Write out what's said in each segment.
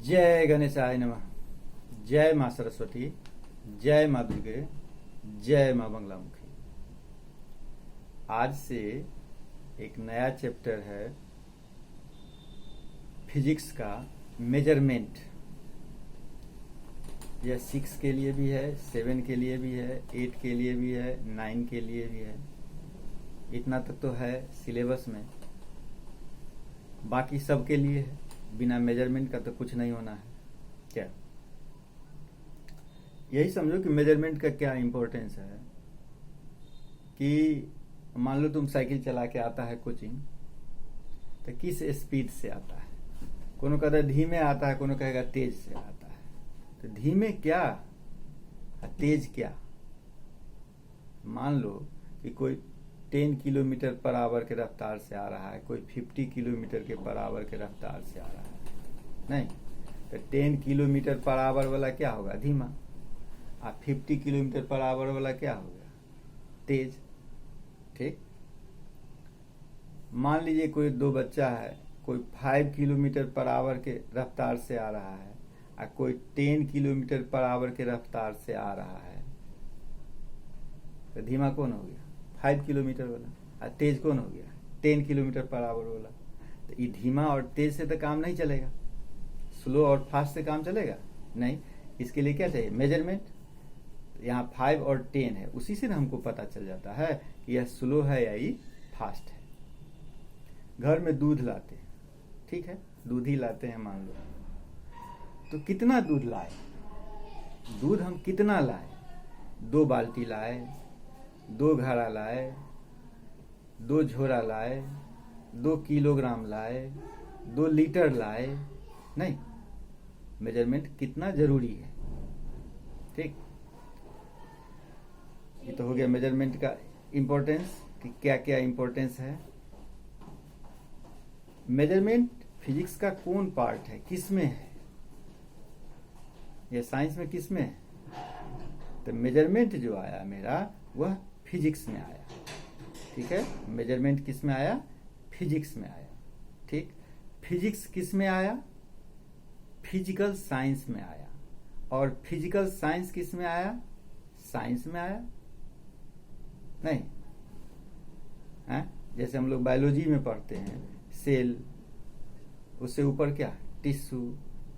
जय गणेशाय नमः। जय माँ सरस्वती, जय माँ दुर्गे, जय माँ बंगलामुखी। आज से एक नया चैप्टर है फिजिक्स का, मेजरमेंट। यह 6 के लिए भी है, 7 के लिए भी है, 8 के लिए भी है, 9 के लिए भी है। इतना तक तो है सिलेबस में, बाकी सब के लिए है। बिना मेजरमेंट का तो कुछ नहीं होना है क्या? यही समझो कि मेजरमेंट का क्या इंपॉर्टेंस है कि मान लो तुम साइकिल चला के आता है कोचिंग, तो किस स्पीड से आता है? कोनो कहता है धीमे आता है, कोनो कहेगा तेज से आता है। तो धीमे क्या, तेज क्या? मान लो कि कोई 10 किलोमीटर पर आवर के रफ्तार से आ रहा है, कोई 50 किलोमीटर के पर आवर के रफ्तार से आ रहा है। नहीं, तो 10 किलोमीटर पर आवर वाला क्या होगा? धीमा। और 50 किलोमीटर पर आवर वाला क्या होगा? तेज। ठीक। मान लीजिए कोई दो बच्चा है, कोई 5 किलोमीटर पर आवर के रफ्तार से आ रहा है और कोई 10 किलोमीटर पर आवर के रफ्तार से आ रहा है। तो धीमा कौन हो गया? 5 किलोमीटर वाला। और तेज कौन हो गया? 10 किलोमीटर पर आवर वाला। तो ये धीमा और तेज से तो काम नहीं चलेगा। स्लो और फास्ट से काम चलेगा नहीं। इसके लिए क्या चाहिए? मेजरमेंट। यहाँ 5 और 10 है, उसी से ना हमको पता चल जाता है कि यह स्लो है या ये फास्ट है। घर में दूध लाते हैं, ठीक है, दूध ही लाते हैं मान लो, तो कितना दूध लाए? दूध हम कितना लाए? 2 बाल्टी लाए, 2 घड़ा लाए, 2 झोरा लाए, 2 किलोग्राम लाए, 2 लीटर लाए? नहीं, मेजरमेंट कितना जरूरी है। ठीक, ये तो हो गया मेजरमेंट का इंपॉर्टेंस कि क्या क्या इंपॉर्टेंस है। मेजरमेंट फिजिक्स का कौन पार्ट है, किस में है? ये साइंस में किस में है? तो मेजरमेंट जो आया मेरा वह फिजिक्स में आया। ठीक है, मेजरमेंट किस में आया? फिजिक्स में आया। ठीक, फिजिक्स किस में आया? फिजिकल साइंस में आया। और फिजिकल साइंस किस में आया? साइंस में आया। नहीं है? जैसे हम लोग बायोलॉजी में पढ़ते हैं सेल, उससे ऊपर क्या? टिश्यू,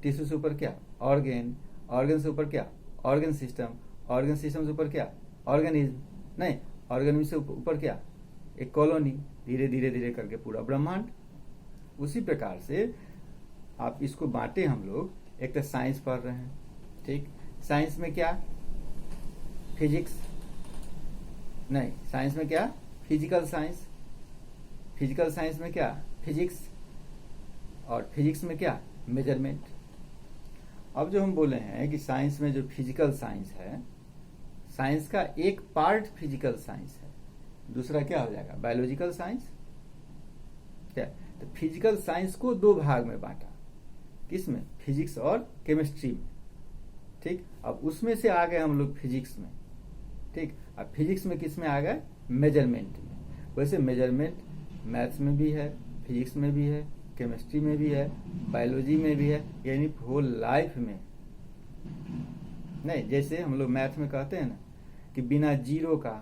टिश्यू से ऊपर क्या? ऑर्गन, ऑर्गन से ऊपर क्या? ऑर्गन सिस्टम, ऑर्गन सिस्टम से ऊपर क्या? ऑर्गेनिज्म। नहीं, ऑर्गेनिज्म से ऊपर क्या? एक कॉलोनी। धीरे धीरे धीरे करके पूरा ब्रह्मांड। उसी प्रकार से आप इसको बांटे हम लोग। एक तो साइंस पढ़ रहे हैं, ठीक, साइंस में क्या? फिजिक्स। नहीं, साइंस में क्या? Physical science. फिजिकल साइंस में क्या? फिजिक्स। और फिजिक्स में क्या? मेजरमेंट। अब जो हम बोले हैं कि साइंस में जो फिजिकल साइंस है, साइंस का एक पार्ट फिजिकल साइंस है, दूसरा क्या हो जाएगा? Biological science. क्या? तो फिजिकल साइंस को 2 भाग में बांटा। किसमें? फिजिक्स और केमिस्ट्री में। ठीक, अब उसमें से आ गए हम लोग फिजिक्स में। ठीक, अब फिजिक्स में किस में आ गए? मेजरमेंट में। वैसे मेजरमेंट मैथ्स में भी है, फिजिक्स में भी है, केमिस्ट्री में भी है, बायोलॉजी में भी है, यानी होल लाइफ में। नहीं, जैसे हम लोग मैथ में कहते हैं ना कि बिना जीरो का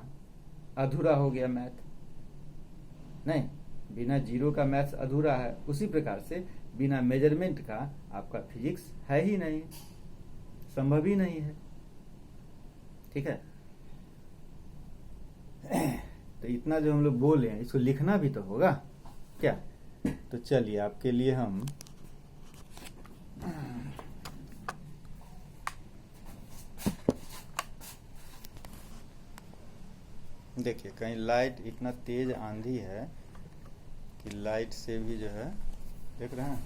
अधूरा हो गया मैथ। नहीं, बिना जीरो का मैथ्स अधूरा है। उसी प्रकार से बिना मेजरमेंट का आपका फिजिक्स है ही नहीं, संभव ही नहीं है। ठीक है, तो इतना जो हम लोग बोले हैं इसको लिखना भी तो होगा क्या? तो चलिए आपके लिए हम देखिए, कहीं लाइट इतना तेज आंधी है कि लाइट से भी जो है, देख रहे हैं,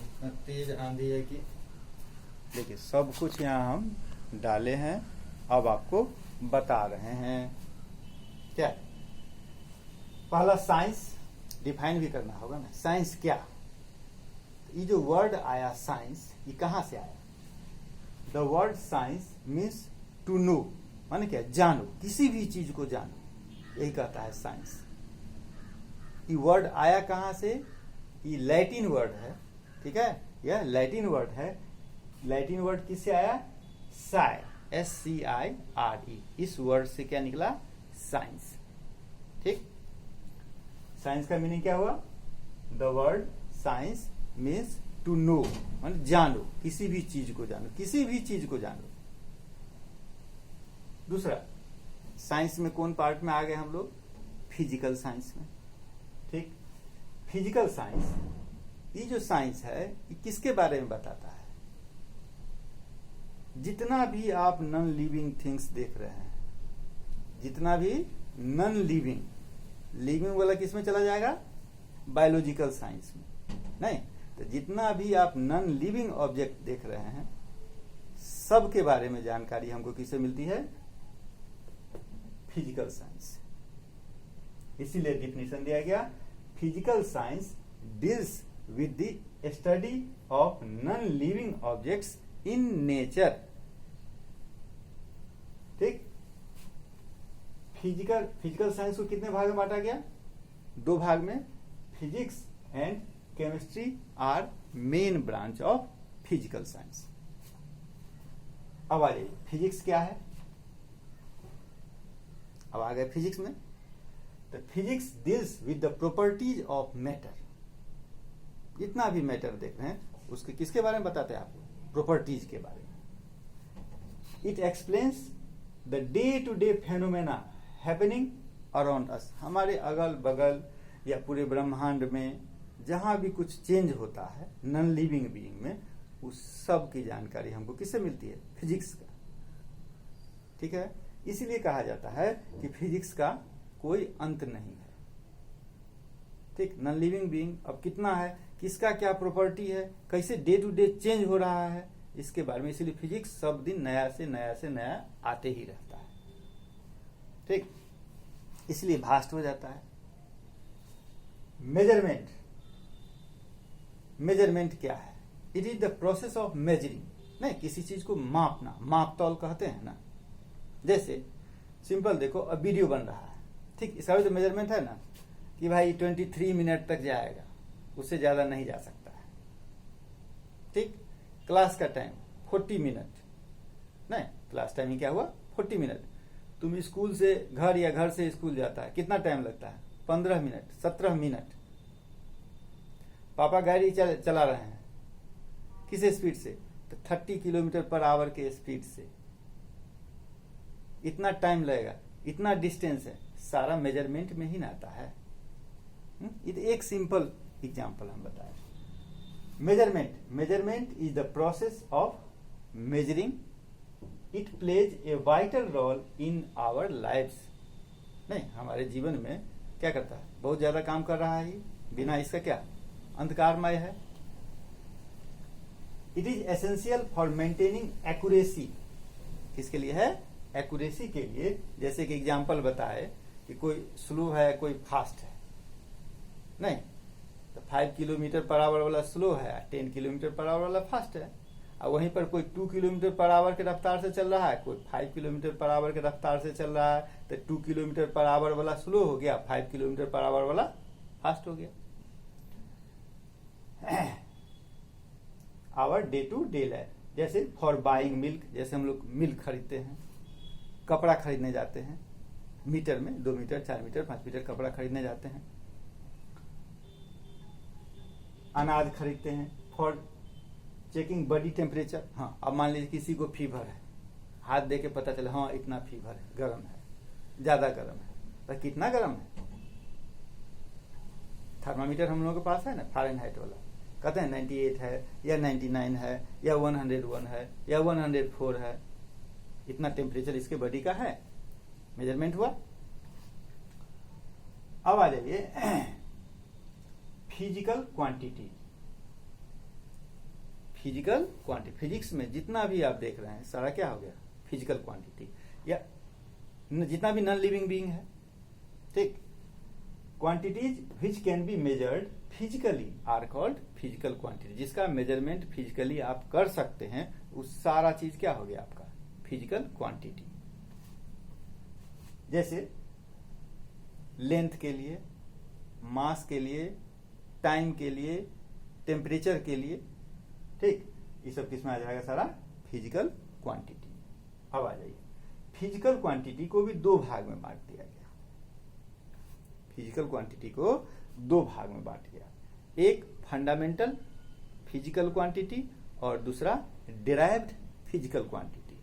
इतना तेज आंधी है कि देखिए सब कुछ यहाँ हम डाले हैं। अब आपको बता रहे हैं क्या? पहला साइंस डिफाइन भी करना होगा ना, साइंस क्या? ये जो वर्ड आया साइंस, ये कहां से आया? The word science means to know, माने क्या? जानो, किसी भी चीज को जानो, यही कहता है साइंस। ये वर्ड आया कहां से? ये लैटिन वर्ड है, ठीक है, यह लैटिन वर्ड है। लैटिन वर्ड किससे आया? साइ, SCIRE। इस वर्ड से क्या निकला? साइंस। ठीक, साइंस का मीनिंग क्या हुआ? The word science means to know, माने जानो, किसी भी चीज को जानो, किसी भी चीज को जानो। दूसरा, साइंस में कौन पार्ट में आ गए हम लोग? फिजिकल साइंस में। ठीक, फिजिकल साइंस, ये जो साइंस है ये किसके बारे में बताता है? जितना भी आप नॉन लिविंग थिंग्स देख रहे हैं, जितना भी नॉन लिविंग, लिविंग वाला किस में चला जाएगा? बायोलॉजिकल साइंस में। नहीं, तो जितना भी आप नॉन लिविंग ऑब्जेक्ट देख रहे हैं, सब के बारे में जानकारी हमको किससे मिलती है? Physical science. इसीलिए डिफिनेशन दिया गया, physical science deals with the study of non-living objects in nature। ठीक, फिजिकल साइंस को कितने भाग में बांटा गया? 2 भाग में। Physics and chemistry are main branch of physical science. अब आ जाइए, फिजिक्स क्या है? अब आ गए फिजिक्स में। तो physics deals with the properties of matter. जितना भी मैटर देख रहे हैं उसके किसके बारे में बताते हैं आपको? प्रॉपर्टीज के बारे में। It explains the day to day phenomena happening around us. हमारे अगल बगल या पूरे ब्रह्मांड में जहां भी कुछ चेंज होता है नॉन लिविंग बीइंग में, उस सब की जानकारी हमको किससे मिलती है? फिजिक्स का। ठीक है, इसीलिए कहा जाता है कि फिजिक्स का कोई अंत नहीं है। ठीक, नॉन लिविंग बीइंग अब कितना है, किसका क्या प्रॉपर्टी है, कैसे डे टू डे चेंज हो रहा है, इसके बारे में। इसलिए फिजिक्स सब दिन नया से नया से नया आते ही रहता है। ठीक, इसलिए भास्ट हो जाता है। मेजरमेंट, मेजरमेंट क्या है? It is the process of measuring. नहीं, किसी चीज को मापना, माप तौल कहते हैं ना। जैसे सिंपल देखो, अब वीडियो बन रहा है, ठीक, इसका भी तो मेजरमेंट है ना, कि भाई 23 मिनट तक जाएगा, उससे ज्यादा नहीं जा सकता है। ठीक, क्लास का टाइम 40 मिनट, नहीं, क्लास टाइम ही क्या हुआ? 40 मिनट। तुम स्कूल से घर या घर से स्कूल जाता है, कितना टाइम लगता है? 15 मिनट, 17 मिनट। पापा गाड़ी चला रहे हैं, किस स्पीड से? तो 30 किलोमीटर पर आवर के स्पीड से। इतना टाइम लगेगा, इतना डिस्टेंस है, सारा मेजरमेंट में ही ना आता है। एक सिंपल एग्जाम्पल हम बताएं। Measurement is the process of measuring. It plays a vital role in our lives. नहीं, हमारे जीवन में क्या करता है? बहुत ज्यादा काम कर रहा है, बिना इसका क्या? अंधकारमय है। It is essential for maintaining accuracy. किसके लिए है? एक्यूरेसी के लिए। जैसे कि एग्जाम्पल बताए कि कोई स्लो है, कोई फास्ट है। नहीं, तो 5 किलोमीटर पर आवर वाला स्लो है, 10 किलोमीटर पर आवर वाला फास्ट है। और वहीं पर कोई 2 किलोमीटर पर आवर के रफ्तार से चल रहा है, कोई 5 किलोमीटर पर आवर के रफ्तार से चल रहा है, तो 2 किलोमीटर पर आवर वाला स्लो हो गया, 5 किलोमीटर पर आवर वाला फास्ट हो गया। Our day to day life. जैसे फॉर बाइंग मिल्क, जैसे हम लोग मिल्क खरीदते हैं, कपड़ा खरीदने जाते हैं, मीटर में 2 मीटर, 4 मीटर, 5 मीटर कपड़ा खरीदने जाते हैं, अनाज खरीदते हैं, फॉर चेकिंग बॉडी टेम्परेचर। हाँ, अब मान लीजिए किसी को फीवर है, हाथ दे के पता चला हाँ इतना फीवर है, गर्म है, ज्यादा गर्म है, पर कितना गर्म है? थर्मामीटर हम लोगों के पास है ना, फ़ारेनहाइट वाला, कहते हैं 98 है या 99 है या 101 है या 104 है, इतना टेम्परेचर इसके बॉडी का है, मेजरमेंट हुआ। अब आ जाइए physical quantity. Physical quantity, physics में जितना भी आप देख रहे हैं सारा क्या हो गया? फिजिकल क्वांटिटी, या जितना भी नॉन लिविंग बीइंग है। ठीक, quantities which can be measured physically are called physical quantity. जिसका मेजरमेंट फिजिकली आप कर सकते हैं उस सारा चीज क्या हो गया आपका फिजिकल क्वांटिटी। जैसे लेंथ के लिए, मास के लिए, टाइम के लिए, टेम्परेचर के लिए, ठीक, ये सब किसमें आ जाएगा सारा फिजिकल क्वांटिटी। अब आ जाइए, फिजिकल क्वांटिटी को भी दो भाग में बांट दिया गया। फिजिकल क्वांटिटी को दो भाग में बांट गया, एक फंडामेंटल फिजिकल क्वांटिटी और दूसरा derived physical quantity.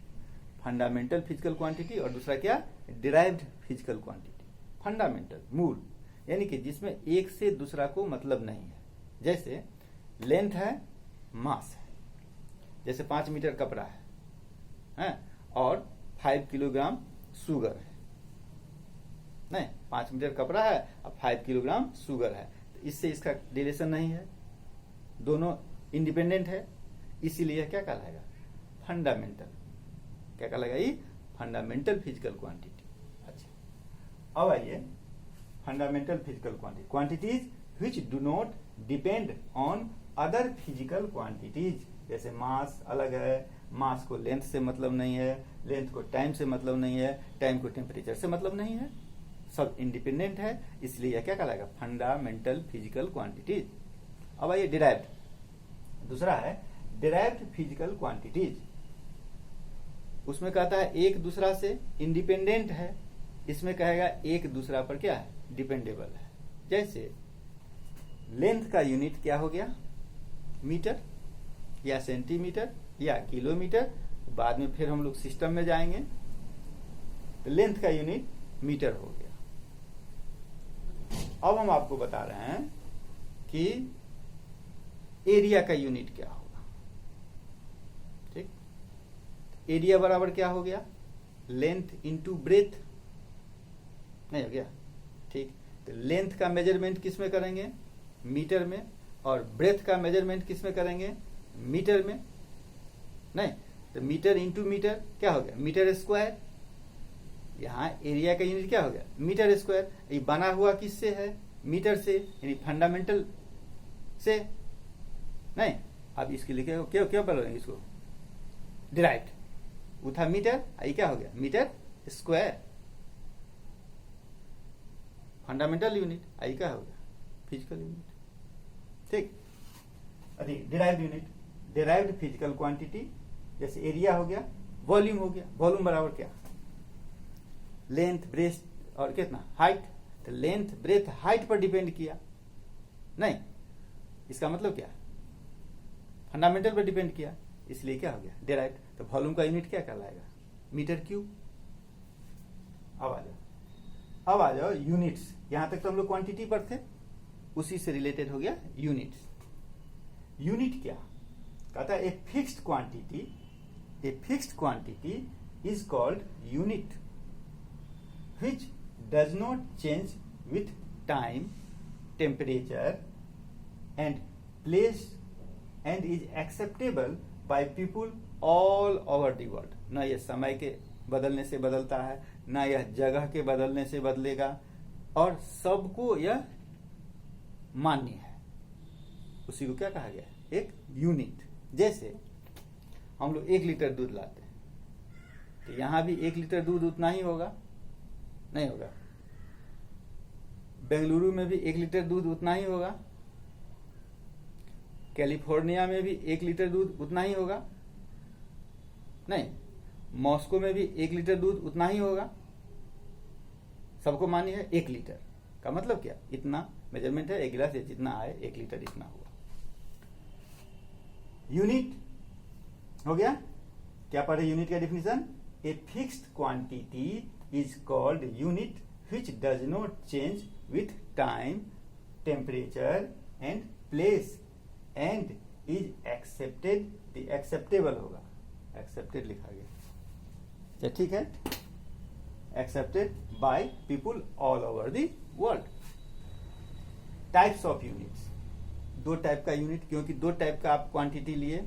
Fundamental physical quantity और दूसरा क्या डिराइव्ड फिजिकल क्वांटिटी। फंडामेंटल मूल, यानी कि जिसमें एक से दूसरा को मतलब नहीं है। जैसे लेंथ है, मास है, जैसे 5 मीटर कपड़ा है और 5 किलोग्राम शुगर है। नहीं, 5 मीटर कपड़ा है और 5 किलोग्राम शुगर है, तो इससे इसका रिलेशन नहीं है, दोनों इंडिपेंडेंट है, इसीलिए क्या कहलाएगा फंडामेंटल। क्या कहलाएगा ये फंडामेंटल फिजिकल क्वांटिटी। अच्छा, अब आइए fundamental physical quantity, quantities which do not depend on other physical quantities. जैसे मास अलग है, मास को लेंथ से मतलब नहीं है, लेंथ को टाइम से मतलब नहीं है, टाइम को टेम्परेचर से मतलब नहीं है, सब इंडिपेंडेंट है, इसलिए यह क्या कहलाएगा फंडामेंटल फिजिकल क्वांटिटीज। अब आइए डिराइव्ड, दूसरा है डिराइव्ड फिजिकल क्वांटिटीज। उसमें कहता है एक दूसरा से इंडिपेंडेंट है, इसमें कहेगा एक दूसरा पर क्या है डिपेंडेबल है। जैसे लेंथ का यूनिट क्या हो गया मीटर या सेंटीमीटर या किलोमीटर, बाद में फिर हम लोग सिस्टम में जाएंगे, तो लेंथ का यूनिट मीटर हो गया। अब हम आपको बता रहे हैं कि एरिया का यूनिट क्या होगा। ठीक, एरिया बराबर क्या हो गया लेंथ इंटू ब्रेथ, नहीं हो गया। ठीक, तो लेंथ का मेजरमेंट किस में करेंगे मीटर में, और ब्रेथ का मेजरमेंट किस में करेंगे मीटर में। नहीं, तो मीटर इंटू मीटर क्या हो गया मीटर स्क्वायर। यहां एरिया का यूनिट क्या हो गया मीटर स्क्वायर। ये बना हुआ किससे है मीटर से, यानी फंडामेंटल से। नहीं, अब इसके लिए क्या क्या बोलेंगे इसको डिराइव्ड, वो था मीटर, ये क्या हो गया मीटर स्क्वायर। फंडामेंटल यूनिट आई क्या हो गया फिजिकल यूनिट। ठीक, अरे derived unit, derived physical quantity. जैसे एरिया हो गया, वॉल्यूम हो गया, वॉल्यूम बराबर क्या लेंथ ब्रेथ और कितना हाइट। तो लेंथ ब्रेथ हाइट पर डिपेंड किया, नहीं, इसका मतलब क्या फंडामेंटल पर डिपेंड किया, इसलिए क्या हो गया डिराइव्ड। तो वॉल्यूम का यूनिट क्या कहलाएगा मीटर क्यूब। अब आ जाओ यूनिट्स। यहां तक तो हम लोग क्वांटिटी पर थे, उसी से रिलेटेड हो गया यूनिट्स। यूनिट क्या कहता है a fixed quantity is called unit which does not change with time, temperature and place and is acceptable by people all over the world। न यह समय के बदलने से बदलता है, न यह जगह के बदलने से बदलेगा, और सबको यह मान्य है। उसी को क्या कहा गया एक यूनिट। जैसे हम लोग 1 लीटर दूध लाते हैं, तो यहां भी 1 लीटर दूध उतना ही होगा नहीं होगा, बेंगलुरु में भी 1 लीटर दूध उतना ही होगा, कैलिफोर्निया में भी 1 लीटर दूध उतना ही होगा, नहीं, मॉस्को में भी 1 लीटर दूध उतना ही होगा। सबको मान्य है 1 लीटर का मतलब क्या इतना मेजरमेंट है, 1 गिलास जितना आए 1 लीटर इतना हुआ। यूनिट हो गया, क्या पढ़े यूनिट का definition a fixed quantity is called unit which does not change with time, temperature and place and is accepted, the acceptable होगा, accepted लिखा गया, ठीक है, accepted by people all over the world। Types of units, 2 type का unit, क्योंकि 2 type का आप quantity लिए,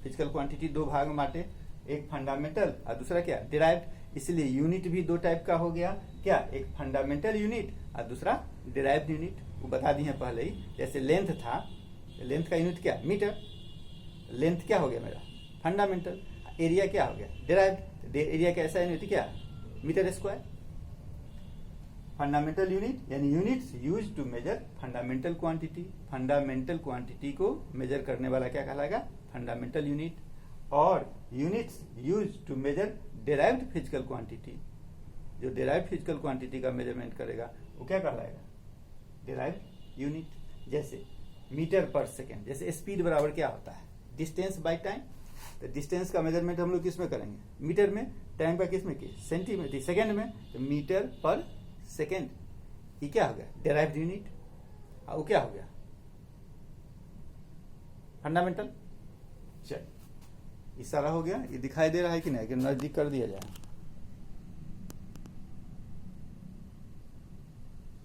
फिजिकल क्वांटिटी 2 भाग में बांटे, एक फंडामेंटल और दूसरा क्या डिराइव्ड, इसलिए यूनिट भी 2 टाइप का हो गया, क्या एक फंडामेंटल यूनिट और दूसरा डिराइव्ड यूनिट वो बता दी है पहले ही। जैसे लेंथ था, लेंथ का यूनिट क्या, मीटर। लेंथ क्या हो गया मेरा, फंडामेंटल। एरिया क्या हो गया, डिराइव्ड। एरिया का ऐसा यूनिट क्या, मीटर स्क्वायर। फंडामेंटल यूनिट यानी units use to measure fundamental quantity. Fundamental quantity को मेजर करने वाला क्या कहलाएगा, फंडामेंटल यूनिट। और units use to measure derived physical quantity, जो डिराइव्ड फिजिकल क्वांटिटी का मेजरमेंट करेगा वो क्या कहलाएगा, डिराइव्ड यूनिट। जैसे मीटर पर सेकेंड, जैसे स्पीड बराबर क्या होता है, डिस्टेंस बाय टाइम। तो डिस्टेंस का मेजरमेंट हम लोग किस में करेंगे, मीटर में। टाइम का किस में की, सेंटीमीटर, सेकेंड में। तो मीटर पर सेकेंड, ये क्या हो गया, डिराइव्ड यूनिट। वो क्या हो गया, फंडामेंटल। चल इशारा हो गया, ये दिखाई दे रहा है कि नहीं, कि नजदीक कर दिया जाए,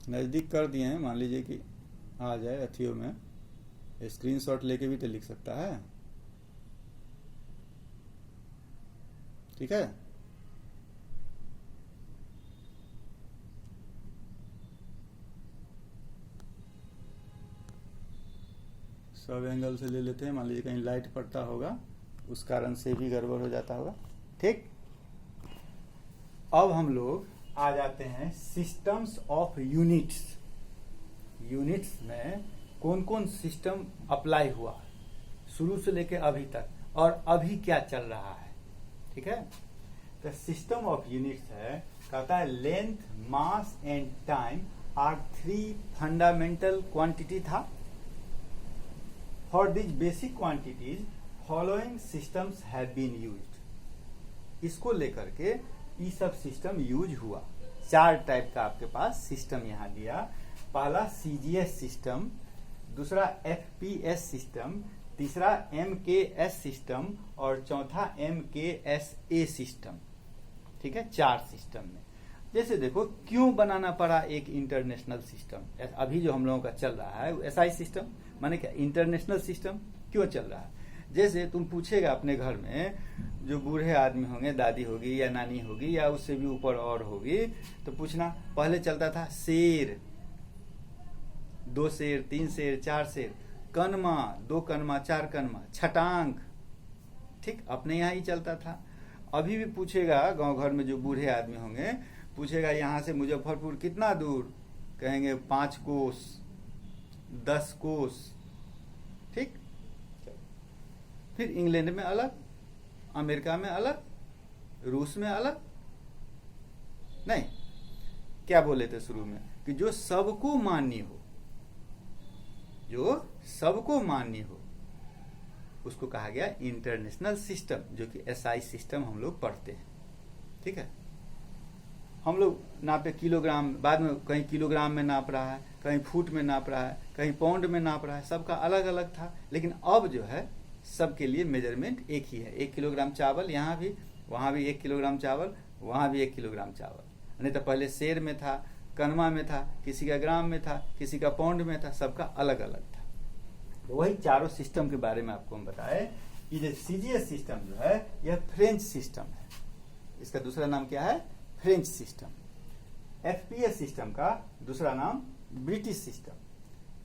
नजदीक कर दिए हैं। मान लीजिए कि आ जाए अथियों में, स्क्रीनशॉट लेके भी तो लिख सकता है, ठीक है। सब एंगल से ले लेते हैं, मान लीजिए कहीं लाइट पड़ता होगा उस कारण से भी गड़बड़ हो जाता होगा, ठीक। अब हम लोग आ जाते हैं सिस्टम्स ऑफ यूनिट्स। यूनिट्स में कौन कौन सिस्टम अप्लाई हुआ शुरू से लेकर अभी तक, और अभी क्या चल रहा है, ठीक है। तो सिस्टम ऑफ यूनिट्स है, कहता है length, mass and time are 3 fundamental quantity था। For this basic quantities following systems have been used. इसको लेकर के ये सब सिस्टम यूज हुआ। 4 टाइप का आपके पास सिस्टम यहां दिया। पहला सीजीएस सिस्टम, दूसरा एफपीएस सिस्टम, तीसरा एमकेएस सिस्टम और चौथा एमकेएसए सिस्टम, ठीक है। 4 सिस्टम में जैसे देखो क्यों बनाना पड़ा एक इंटरनेशनल सिस्टम। अभी जो हम लोगों का चल रहा है एसआई सिस्टम, माने क्या, इंटरनेशनल सिस्टम क्यों चल रहा है। जैसे तुम पूछेगा अपने घर में जो बूढ़े आदमी होंगे, दादी होगी या नानी होगी या उससे भी ऊपर और होगी, तो पूछना पहले चलता था शेर, 2 शेर, 3 शेर, 4 शेर, कनमा, 2 कनमा, 4 कनमा, छटांग, ठीक, अपने यहाँ ही चलता था। अभी भी पूछेगा गांव घर में जो बूढ़े आदमी होंगे, पूछेगा यहाँ से मुजफ्फरपुर कितना दूर, कहेंगे 5 कोस, 10 कोस, ठीक। फिर इंग्लैंड में अलग, अमेरिका में अलग, रूस में अलग। नहीं, क्या बोले थे शुरू में कि जो सबको मान्य हो, जो सबको मान्य हो उसको कहा गया इंटरनेशनल सिस्टम, जो कि एसआई सिस्टम हम लोग पढ़ते हैं, ठीक है। हम लोग नापे किलोग्राम, बाद में कहीं किलोग्राम में नाप रहा है, कहीं फुट में नाप रहा है, कहीं पाउंड में नाप रहा है, सबका अलग अलग था। लेकिन अब जो है सबके लिए मेजरमेंट एक ही है। 1 किलोग्राम चावल यहाँ भी, वहां भी 1 किलोग्राम चावल, वहां भी 1 किलोग्राम चावल। नहीं तो पहले शेर में था, कनमा में था, किसी का ग्राम में था, किसी का पाउंड में था, सबका अलग अलग था। तो वही चारों सिस्टम के बारे में आपको हम बताए कि जो सीजीएस सिस्टम जो है यह फ्रेंच सिस्टम है। इसका दूसरा नाम क्या है, फ्रेंच सिस्टम। एफपीएस सिस्टम का दूसरा नाम ब्रिटिश सिस्टम।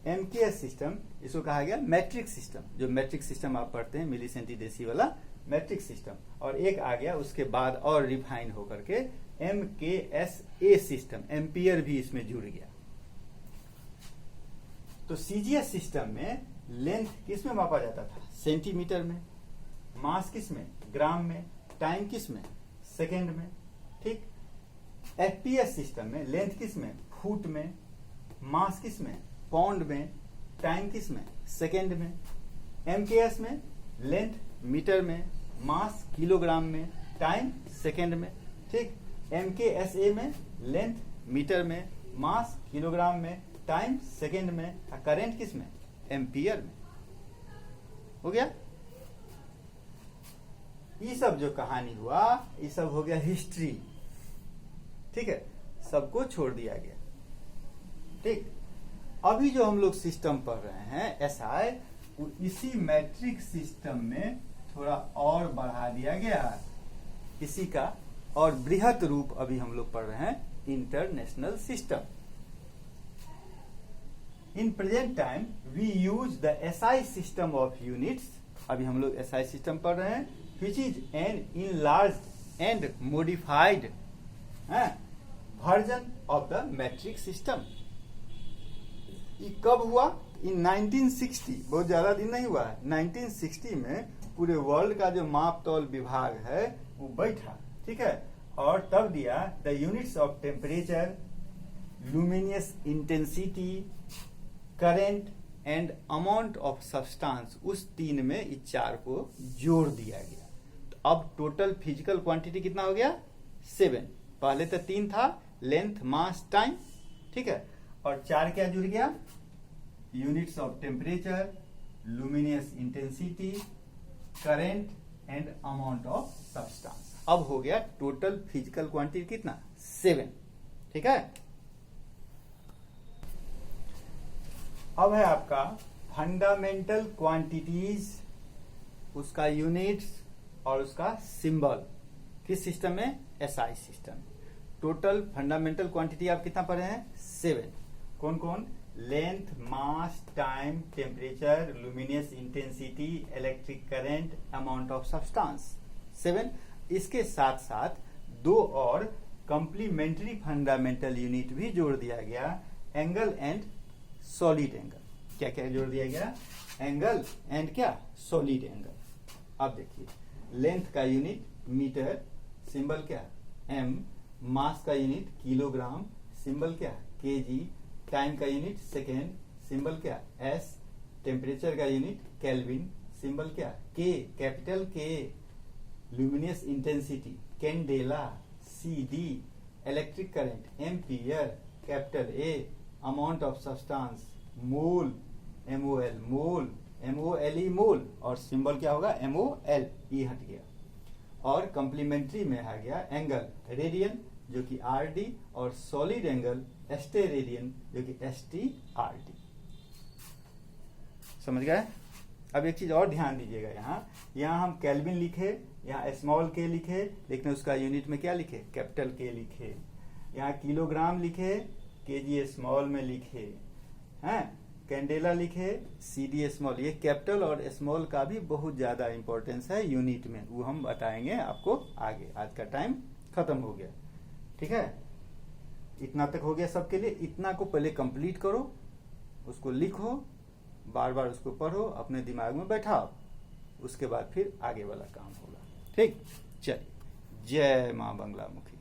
एमकेएस सिस्टम, इसको कहा गया मैट्रिक सिस्टम, जो मैट्रिक सिस्टम आप पढ़ते हैं मिली सेंटीडेसी वाला मैट्रिक सिस्टम। और एक आ गया उसके बाद और रिफाइन होकर के एमकेएसए सिस्टम, एम्पियर भी इसमें जुड़ गया। तो सीजीएस सिस्टम में लेंथ किस में मापा जाता था, सेंटीमीटर में, मास किस में, ग्राम में, टाइम किस में, सेकेंड में, ठीक। एफपीएस सिस्टम में लेंथ किस में, फुट में, मास किस में, पाउंड में, टाइम किस में, सेकेंड में। एमकेएस में लेंथ मीटर में, मास किलोग्राम में, टाइम सेकेंड में, ठीक। एमकेएसए में लेंथ मीटर में, मास किलोग्राम में, टाइम सेकेंड में, करंट किस में, एम्पियर में। हो गया। ये सब जो कहानी हुआ ये सब हो गया हिस्ट्री, ठीक है, सबको छोड़ दिया गया, ठीक। अभी जो हम लोग सिस्टम पढ़ रहे हैं एसआई, वो इसी मैट्रिक सिस्टम में थोड़ा और बढ़ा दिया गया है, इसी का और बृहत रूप अभी हम लोग पढ़ रहे हैं international system. In present time we use the SI system of units, अभी हम लोग एसआई सिस्टम पढ़ रहे हैं, which is an enlarged and modified version of the metric system. ये कब हुआ? इन 1960, बहुत ज्यादा दिन नहीं हुआ है, 1960 में पूरे वर्ल्ड का जो माप तौल विभाग है वो बैठा, ठीक है, और तब दिया the units of temperature, luminous intensity, current and amount of substance, उस तीन में इस चार को जोड़ दिया गया। तो अब टोटल फिजिकल क्वांटिटी कितना हो गया? 7। पहले तो 3 था, लेंथ, मास, टाइम, ठीक है, और 4 क्या जुड़ गया? Units of temperature, luminous intensity, current and amount of substance. अब हो गया टोटल फिजिकल क्वांटिटी कितना? 7, ठीक है। अब है आपका फंडामेंटल क्वांटिटीज, उसका यूनिट्स और उसका सिंबल, किस सिस्टम में? SI system. Total fundamental quantity आप कितना पढ़े हैं? 7। कौन कौन? Length, mass, time, temperature, luminous intensity, electric current, amount of substance, 7। इसके साथ साथ 2 और कंप्लीमेंट्री फंडामेंटल यूनिट भी जोड़ दिया गया, एंगल एंड सॉलिड एंगल। क्या क्या जोड़ दिया गया? एंगल एंड क्या? Solid angle. अब देखिए, लेंथ का यूनिट मीटर, सिंबल क्या? एम, मास का यूनिट किलोग्राम, सिंबल क्या? केजी, टाइम का यूनिट सेकेंड, सिंबल क्या? एस, टेम्परेचर का यूनिट केल्विन, सिंबल क्या? के, कैपिटल के, luminous intensity candela, CD, electric current ampere, capital A, amount of substance mole, MOL, mole, MOLE मोल, और symbol क्या होगा? MOL, ई हट गया। और कंप्लीमेंट्री में आ गया एंगल, रेडियन जो कि RD, और सॉलिड एंगल स्टेरेडियन जो कि STRD। समझ गए? अब एक चीज और ध्यान दीजिएगा, यहाँ हम केल्विन लिखे, यहाँ स्मॉल के लिखे, लेकिन उसका यूनिट में क्या लिखे? कैपिटल के लिखे। यहाँ किलोग्राम लिखे, केजी स्मॉल में लिखे, हैं, कैंडेला लिखे, CD स्मॉल। ये कैपिटल और स्मॉल का भी बहुत ज्यादा इंपॉर्टेंस है यूनिट में, वो हम बताएंगे आपको आगे। आज का टाइम खत्म हो गया, ठीक है। इतना तक हो गया सबके लिए। इतना को पहले कंप्लीट करो, उसको लिखो, बार बार उसको पढ़ो, अपने दिमाग में बैठाओ, उसके बाद फिर आगे वाला काम होगा, ठीक। चलिए, जय माँ बंगला मुखी।